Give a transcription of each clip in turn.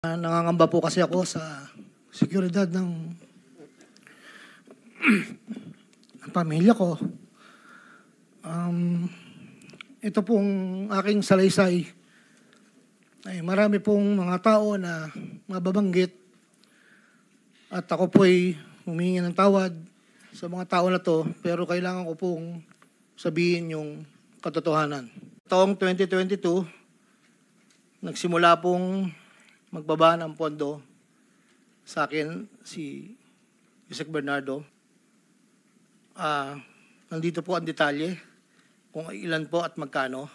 Nangangamba po kasi ako sa seguridad ng pamilya ko. Ito pong aking salaysay ay marami pong mga tao na mababanggit at ako po ay humingi ng tawad sa mga tao na to, pero kailangan ko pong sabihin yung katotohanan. Taong 2022, nagsimula pong magbaba ng pondo sa akin si Yusek Bernardo. Nandito po ang detalye kung ilan po at magkano.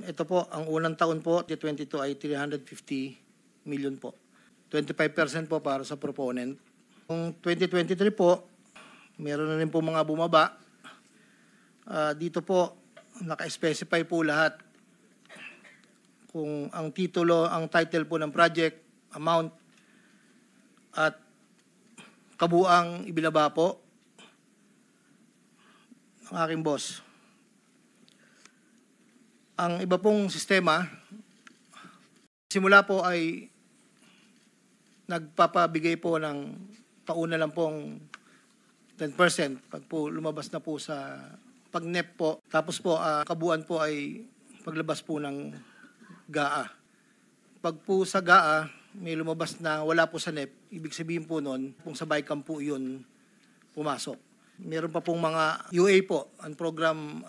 Ito po, ang unang taon po, 2022 ay 350 million po. 25% po para sa proponent. Kung 2023 po, meron na rin po mga bumaba. Dito po, naka-specify po lahat kung ang titulo, ang title po ng project, amount, at kabuang ibinaba po ng aking boss. Ang iba pong sistema, simula po ay nagpapabigay po ng pauna lang pong 10% pag po lumabas na po sa pag-NEP po. Tapos po, kabuuan po ay paglabas po ng GAA. Pag po sa GAA, may lumabas na wala po sa NEP, ibig sabihin po nun, kung sa BICAM po yun pumasok. Meron pa pong mga UA po, ang program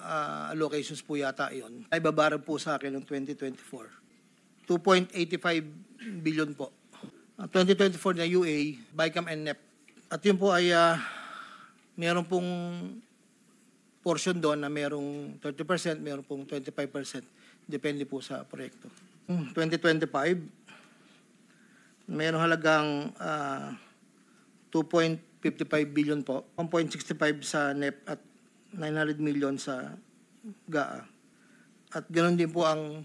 allocations po yata yun. Ay babaran po sa akin ng 2024. 2.85 billion po. Ang 2024 na UA, BICAM and NEP. At yun po ay meron pong portion doon na merong 30%, meron pong 25%. Depende po sa proyekto. 2025, meron halagang 2.55 billion po. 1.65 sa NEP at 900 million sa GAA. At ganoon din po ang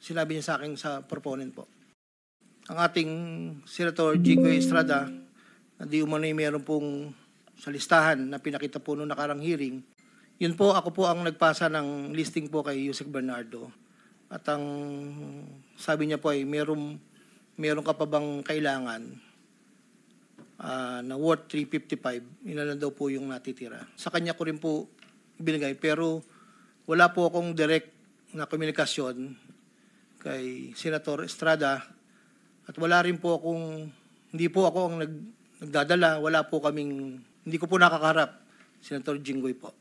sinabi niya sa akin sa proponent po. Ang ating Senator Jinggoy Estrada, na di umano'y meron pong sa listahan na pinakita po noong nakarang hearing, yun po, ako po ang nagpasa ng listing po kay Yusek Bernardo. At ang sabi niya po ay meron ka pa bang kailangan na worth 355, ilan daw po yung natitira. Sa kanya ko rin po binigay, pero wala po akong direct na komunikasyon kay Senator Estrada at wala rin po akong, hindi po ako ang nagdadala, wala po kaming, hindi ko po nakakaharap, Senator Jinggoy po.